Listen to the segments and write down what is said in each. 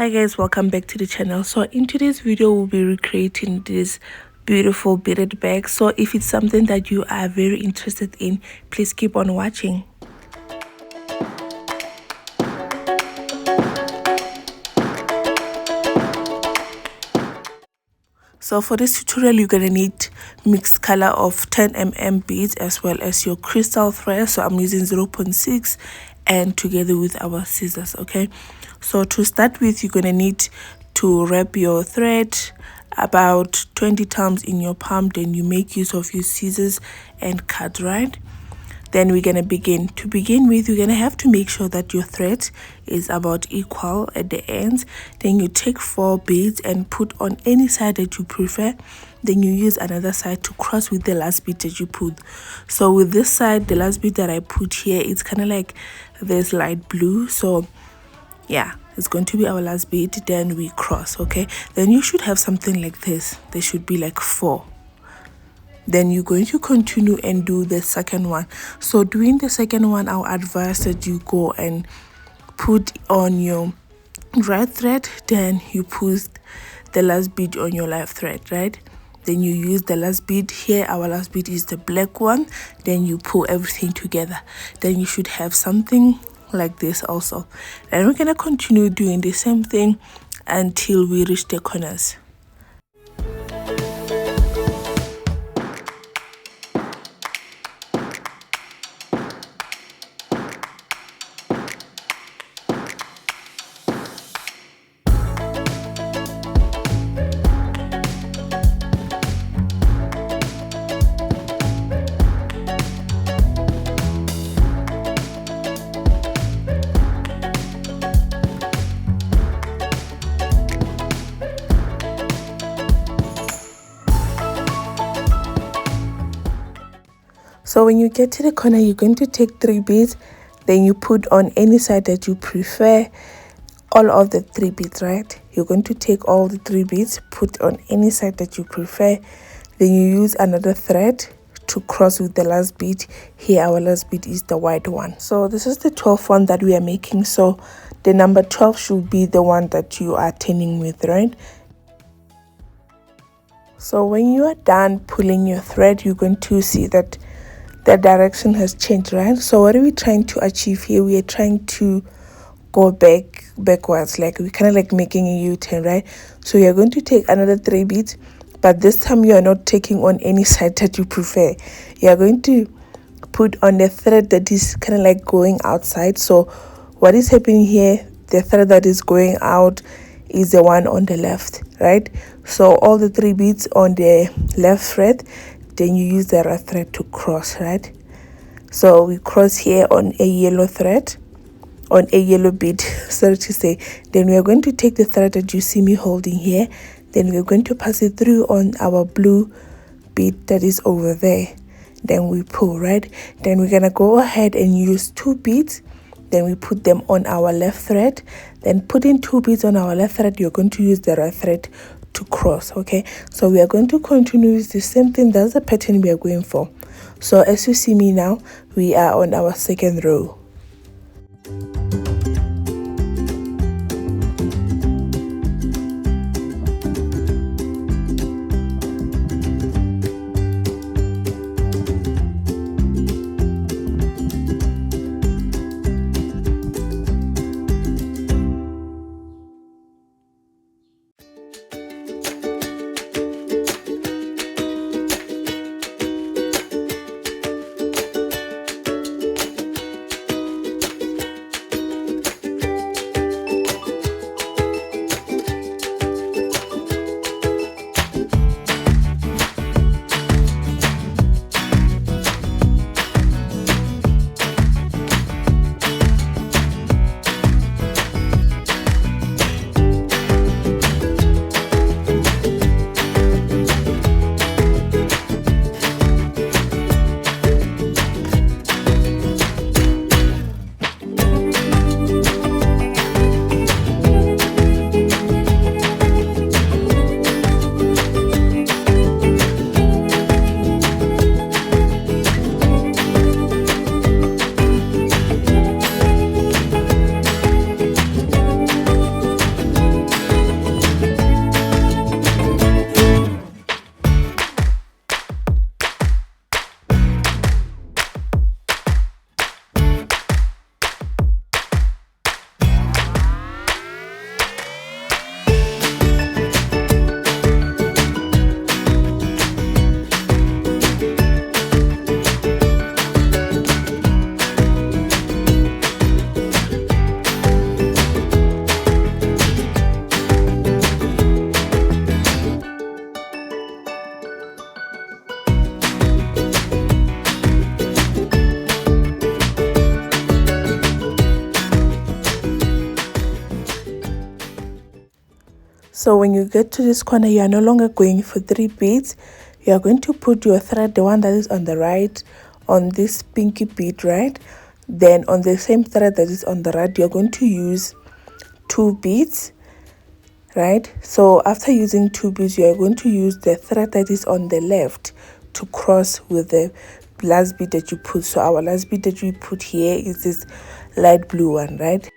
Hi guys, welcome back to the channel. So in today's video we'll be recreating this beautiful beaded bag. So if it's something that you are very interested in, please keep on watching. So for this tutorial you're gonna need mixed color of 10 mm beads as well as your crystal thread. So I'm using 0.6 and together with our scissors. Okay, so to start with, you're gonna need to wrap your thread about 20 times in your palm. Then you make use of your scissors and cut, right? Then we're gonna begin. To begin with, you're gonna have to make sure that your thread is about equal at the ends. Then you take 4 beads and put on any side that you prefer. Then you use another side to cross with the last bead that you put. So with this side, the last bead that I put here, it's kind of like this light blue. So yeah, it's going to be our last bead. Then we cross. Okay, then you should have something like this. There should be like 4. Then you're going to continue and do the second one. So doing the second one, I'll advise that you go and put on your right thread, then you put the last bead on your left thread, right? Then you use the last bead here. Our last bead is the black one. Then you pull everything together. Then you should have something like this also. And we're gonna continue doing the same thing until we reach the corners. So when you get to the corner, you're going to take 3 beads, then you put on any side that you prefer, all of the 3 beads, right? You're going to take all the 3 beads, put on any side that you prefer, then you use another thread to cross with the last bead. Here our last bead is the white one. So this is the 12th one that we are making. So the number 12 should be the one that you are turning with, right? So when you are done pulling your thread, you're going to see that the direction has changed, right? So what are we trying to achieve here? We are trying to go backwards, like we're kind of like making a U-turn, right? So you're going to take another 3 beads, but this time you are not taking on any side that you prefer. You are going to put on the thread that is kind of like going outside. So what is happening here, the thread that is going out is the one on the left, right? So all the 3 beads on the left thread, then you use the right thread to cross, right? So we cross here on a yellow thread, on a yellow bead, sorry to say. Then we are going to take the thread that you see me holding here, then we're going to pass it through on our blue bead that is over there. Then we pull, right? Then we're gonna go ahead and use 2 beads, then we put them on our left thread. Then putting 2 beads on our left thread, you're going to use the right thread to cross. Okay, so we are going to continue with the same thing. That's the pattern we are going for. So as you see me now, we are on our second row. So when you get to this corner, you are no longer going for 3 beads. You are going to put your thread, the one that is on the right, on this pinky bead, right? Then on the same thread that is on the right, you're going to use 2 beads, right? So after using 2 beads, you are going to use the thread that is on the left to cross with the last bead that you put. So our last bead that we put here is this light blue one, right?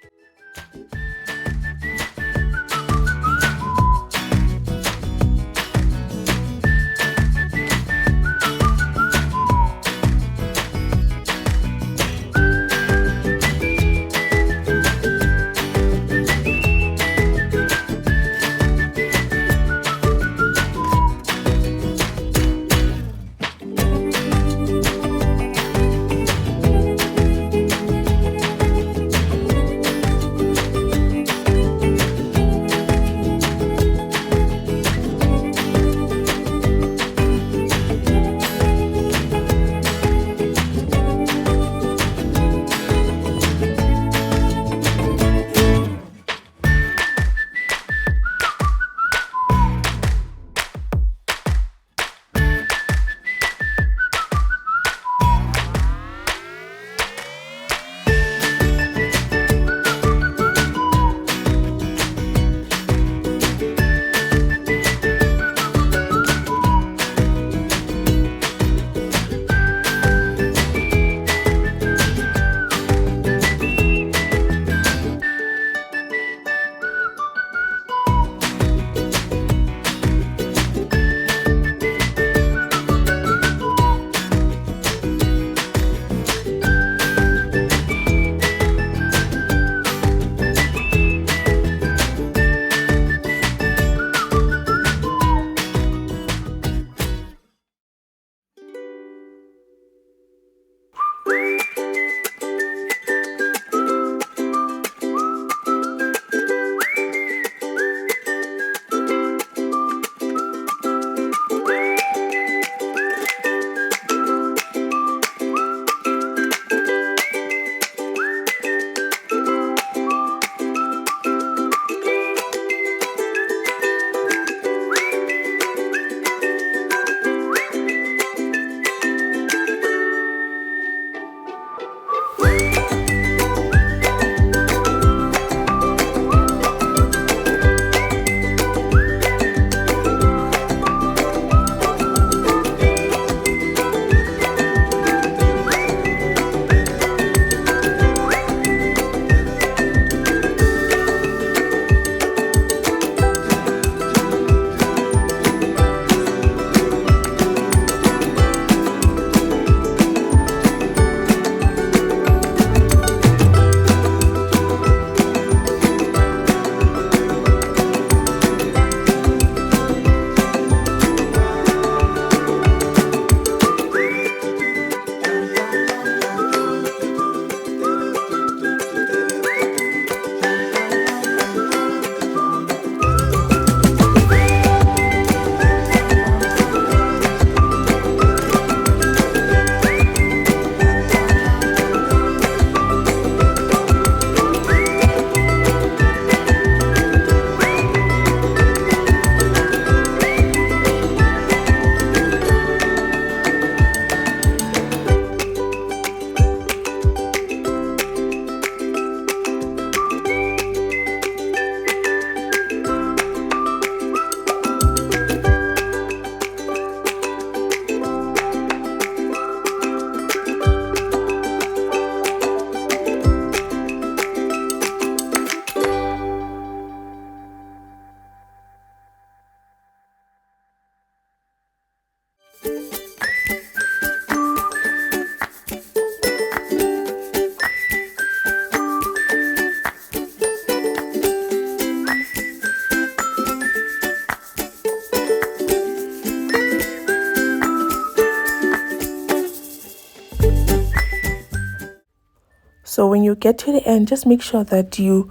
So when you get to the end, just make sure that you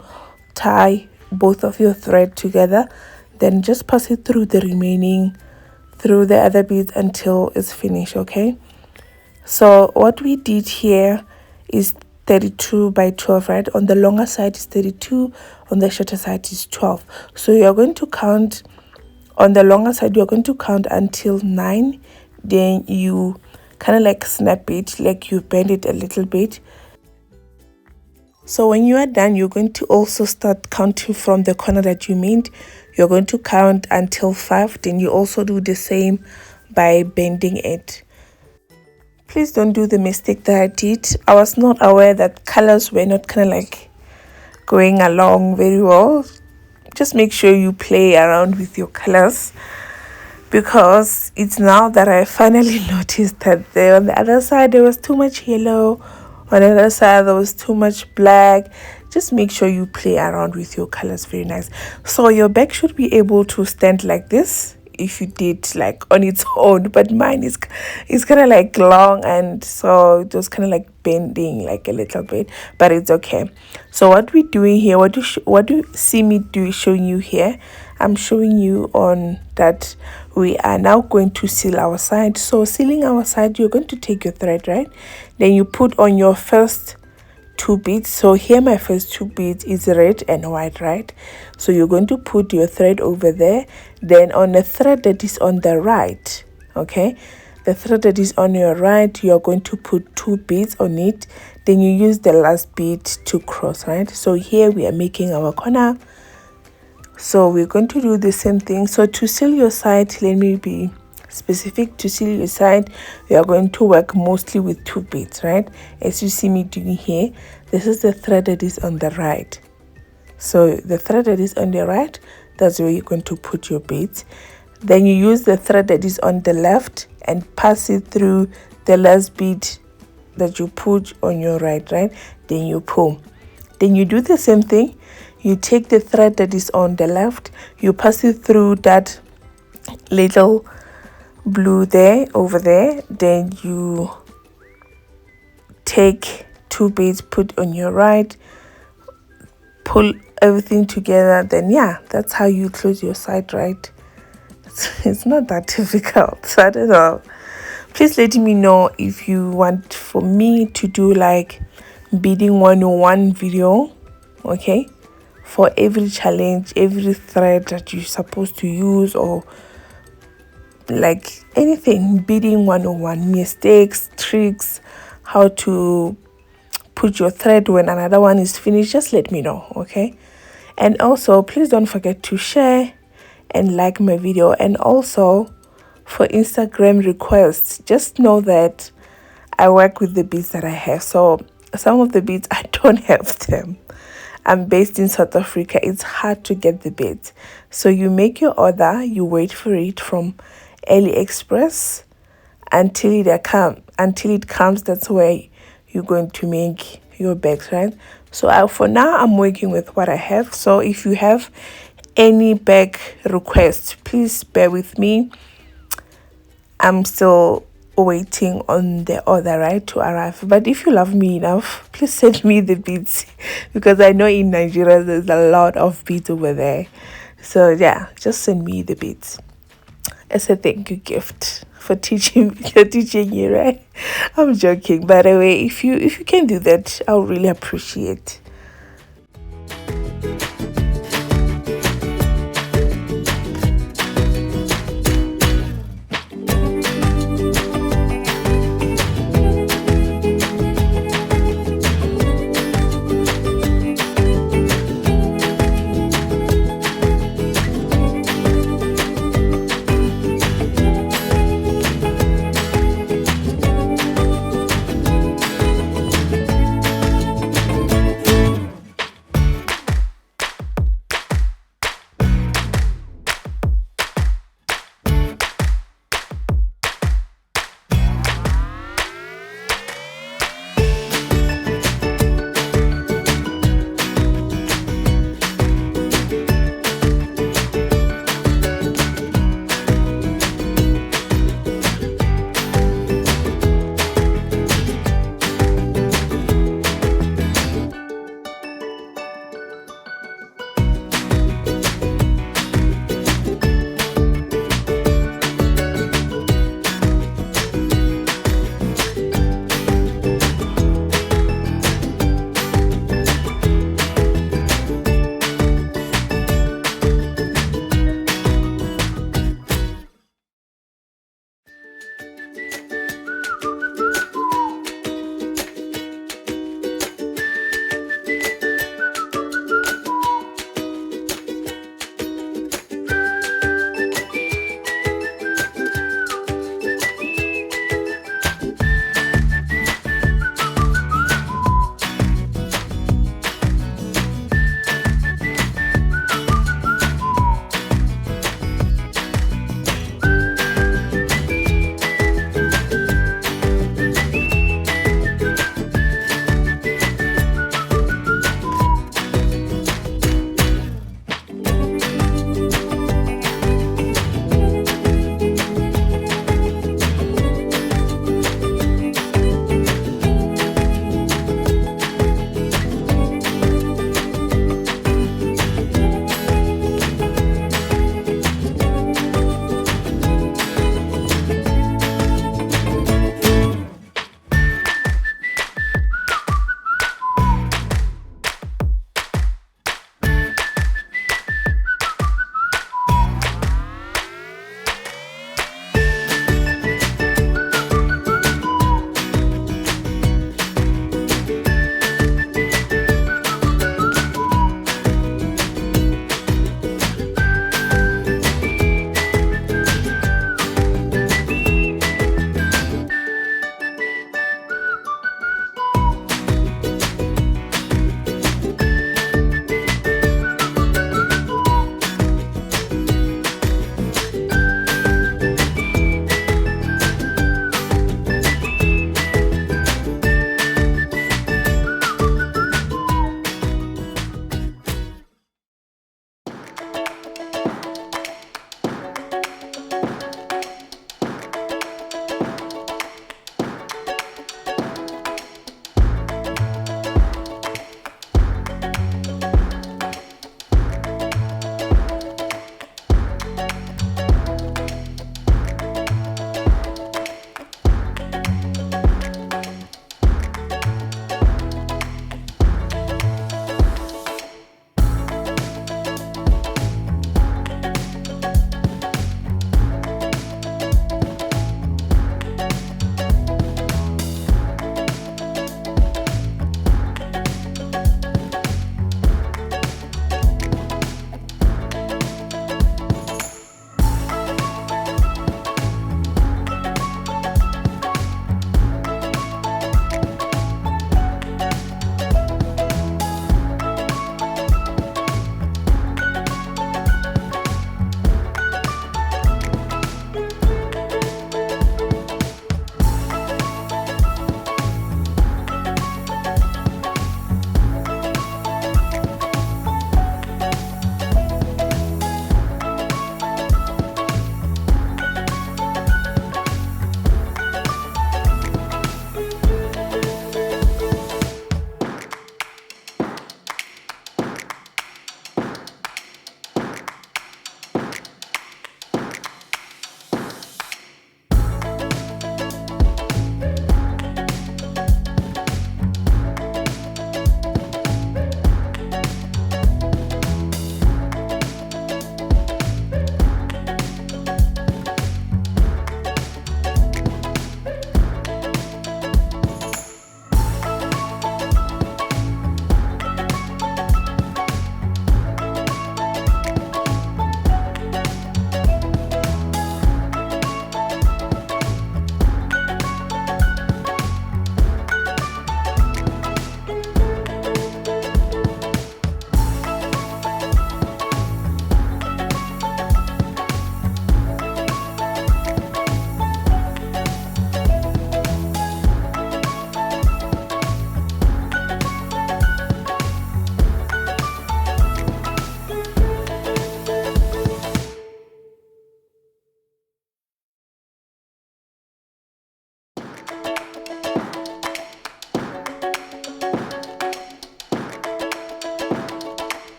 tie both of your thread together, then just pass it through through the other beads until it's finished. Okay, so what we did here is 32 by 12, right? On the longer side is 32, on the shorter side is 12. So you're going to count on the longer side, you're going to count until 9. Then you kind of like snap it, like you bend it a little bit. So when you are done, you're going to also start counting from the corner that you made. You're going to count until 5. Then you also do the same by bending it. Please don't do the mistake that I did. I was not aware that colors were not kind of like going along very well. Just make sure you play around with your colors, because it's now that I finally noticed that there on the other side there was too much yellow, on the other side there was too much black. Just make sure you play around with your colors very nice. So your bag should be able to stand like this if you did like on its own, but mine is kind of like long, and so it was kind of like bending like a little bit, but it's okay. So what we're doing here, what do you see me do showing you here, I'm showing you on that we are now going to seal our side. So sealing our side, you're going to take your thread, right? Then you put on your first 2 beads. So here my first 2 beads is red and white, right? So you're going to put your thread over there. Then on the thread that is on the right, okay, the thread that is on your right, you're going to put 2 beads on it. Then you use the last bead to cross, right? So here we are making our corner. So we're going to do the same thing. So to seal your side, let me be specific. To seal your side, we are going to work mostly with 2 beads, right? As you see me doing here, this is the thread that is on the right. So the thread that is on the right, that's where you're going to put your beads. Then you use the thread that is on the left and pass it through the last bead that you put on your right, right? Then you pull. Then you do the same thing. You take the thread that is on the left, you pass it through that little blue there, over there. Then you take 2 beads, put on your right, pull everything together. Then yeah, that's how you close your side, right? It's not that difficult. So I don't know. Please let me know if you want for me to do like beading 101 video, okay, for every challenge, every thread that you're supposed to use, or like anything, beading 101, mistakes, tricks, how to put your thread when another one is finished. Just let me know, okay? And also please don't forget to share and like my video. And also for Instagram requests, just know that I work with the beads that I have. So some of the beads I don't have them. I'm based in South Africa. It's hard to get the beads. So you make your order, you wait for it from AliExpress until it comes. That's where you're going to make your bags, right? So for now I'm working with what I have. So if you have any bag requests, please bear with me. I'm still waiting on the order, right, to arrive. But if you love me enough, please send me the beads, because I know in Nigeria there's a lot of beads over there. So yeah, just send me the beads as a thank you gift for teaching you, right? I'm joking. By the way, if you can do that, I'll really appreciate.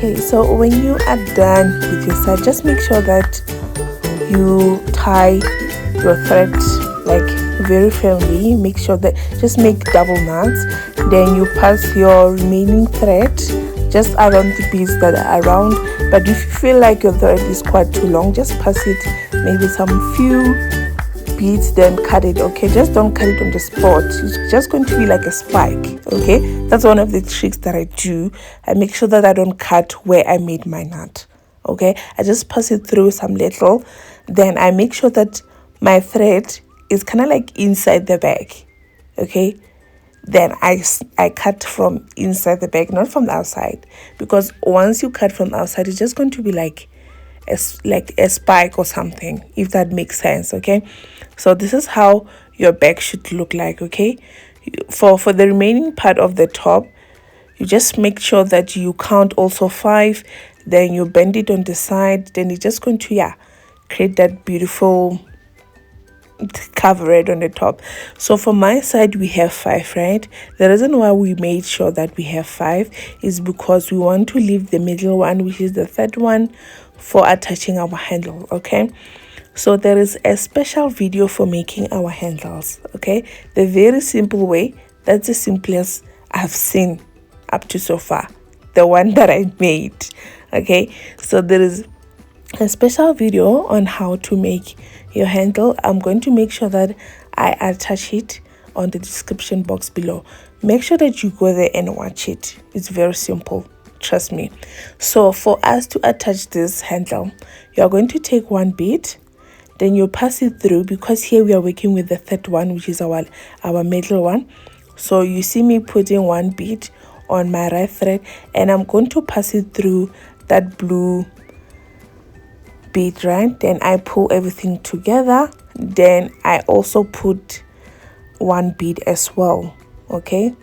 Okay, so when you are done with your side, just make sure that you tie your thread like very firmly. Make sure that just make double knots, then you pass your remaining thread just around the beads that are around. But if you feel like your thread is quite too long, just pass it maybe some few beads, then cut it. Okay, just don't cut it on the spot. It's just going to be like a spike. Okay, that's one of the tricks that I do. I make sure that I don't cut where I made my knot. Okay, I just pass it through some little, then I make sure that my thread is kind of like inside the bag. Okay, then I cut from inside the bag, not from the outside, because once you cut from outside, it's just going to be like a spike or something, if that makes sense. Okay, so this is how your bag should look like. Okay, for the remaining part of the top, you just make sure that you count also 5, then you bend it on the side, then it's just going to create that beautiful coverage on the top. So for my side, we have 5, right? The reason why we made sure that we have 5 is because we want to leave the middle one, which is the third one, for attaching our handle. Okay, so there is a special video for making our handles. Okay, the very simple way, that's the simplest I've seen up to so far, the one that I made. Okay, so there is a special video on how to make your handle. I'm going to make sure that I attach it on the description box below. Make sure that you go there and watch it. It's very simple, trust me. So for us to attach this handle, you are going to take one bead, then you pass it through, because here we are working with the third one, which is our middle one. So you see me putting one bead on my right thread, and I'm going to pass it through that blue bead, right? Then I pull everything together, then I also put one bead as well. Okay,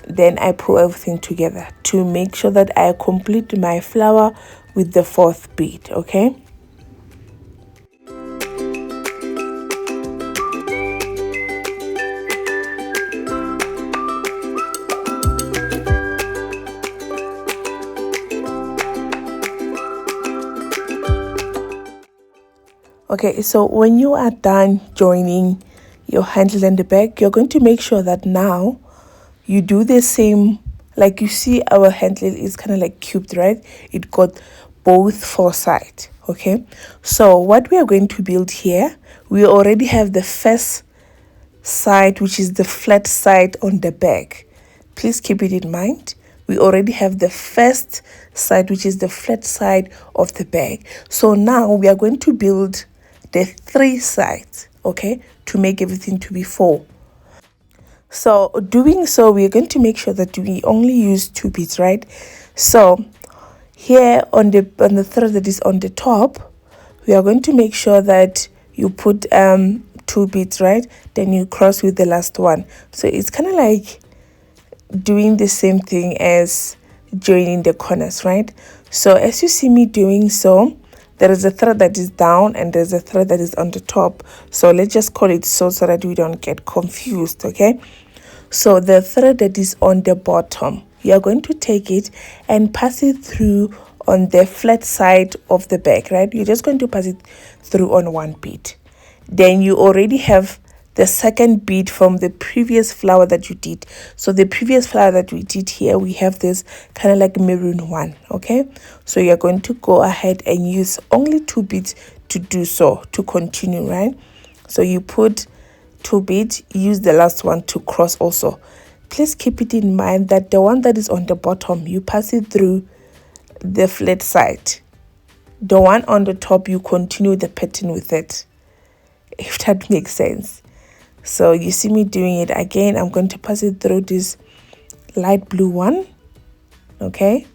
then I pull everything together to make sure that I complete my flower with the 4th bead. Okay, okay, so when you are done joining your handle and the bag, you're going to make sure that now you do the same. Like you see, our handle is kind of like cubed, right? It got both 4 sides. Okay, so what we are going to build here, we already have the first side, which is the flat side on the bag. Please keep it in mind. We already have the first side, which is the flat side of the bag. So now we are going to build the 3 sides, okay, to make everything to be 4. So doing so, we're going to make sure that we only use 2 beads, right? So here on the thread that is on the top, we are going to make sure that you put 2 beads, right? Then you cross with the last one. So it's kind of like doing the same thing as joining the corners, right? So as you see me doing so, there is a thread that is down and there's a thread that is on the top. So let's just call it so that we don't get confused. Okay, so the thread that is on the bottom, you are going to take it and pass it through on the flat side of the bag, right? You're just going to pass it through on one bead. Then you already have the second bead from the previous flower that you did. So the previous flower that we did here, we have this kind of like maroon one. Okay, so you're going to go ahead and use only 2 beads to do so, to continue, right? So you put 2 beads, use the last one to cross also. Please keep it in mind that the one that is on the bottom, you pass it through the flat side. The one on the top, you continue the pattern with it, if that makes sense. So you see me doing it again. I'm going to pass it through this light blue one. Okay,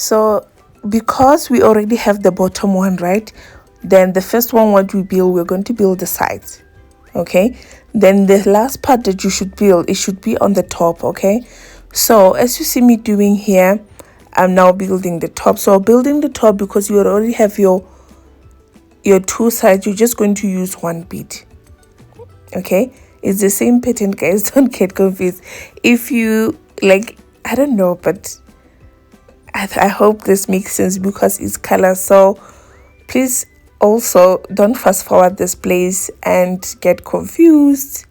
So because we already have the bottom one, right, then the first one what we build, we're going to build the sides, okay? Then the last part that you should build, it should be on the top, okay? So as you see me doing here, I'm now building the top. So building the top, because you already have your two sides, you're just going to use one bead, okay? It's the same pattern, guys. Don't get confused. If you like, I don't know, but I hope this makes sense because it's color. So please also don't fast forward this place and get confused.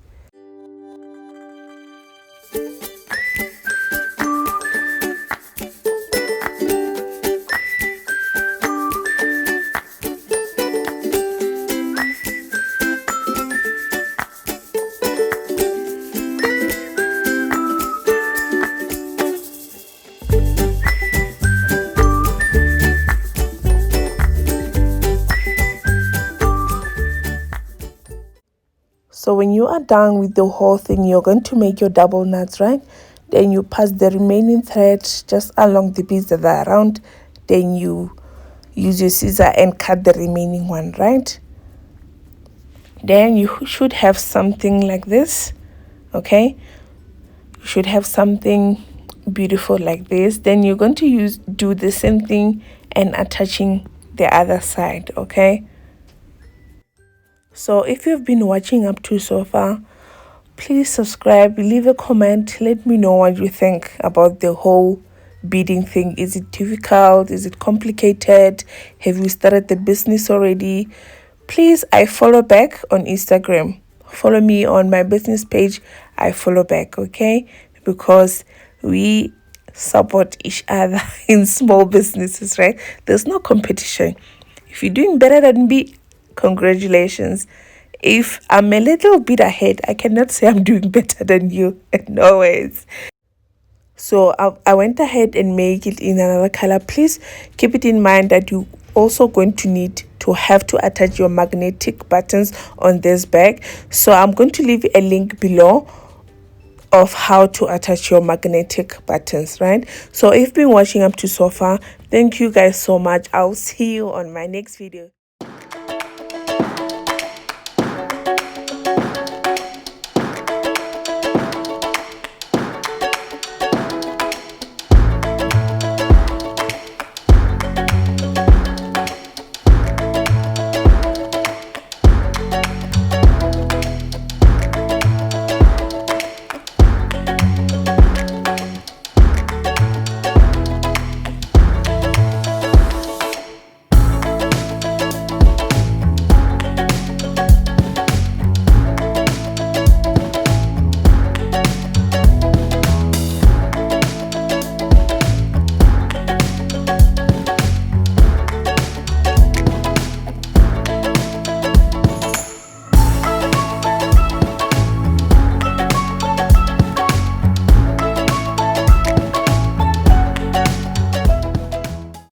So when you are done with the whole thing, you're going to make your double knots, right? Then you pass the remaining thread just along the beads that are around. Then you use your scissor and cut the remaining one, right? Then you should have something like this, okay? You should have something beautiful like this. Then you're going to do the same thing and attaching the other side, okay? So if you've been watching up to so far, please subscribe, leave a comment, let me know what you think about the whole beading thing. Is it difficult? Is it complicated? Have you started the business already? Please, I follow back on Instagram. Follow me on my business page. I follow back, okay? Because we support each other in small businesses, right? There's no competition. If you're doing better than me, congratulations. If I'm a little bit ahead, I cannot say I'm doing better than you. No ways. So I went ahead and make it in another color. Please keep it in mind that you also going to need to have to attach your magnetic buttons on this bag. So I'm going to leave a link below of how to attach your magnetic buttons, right? So if you've been watching up to so far, thank you guys so much. I'll see you on my next video.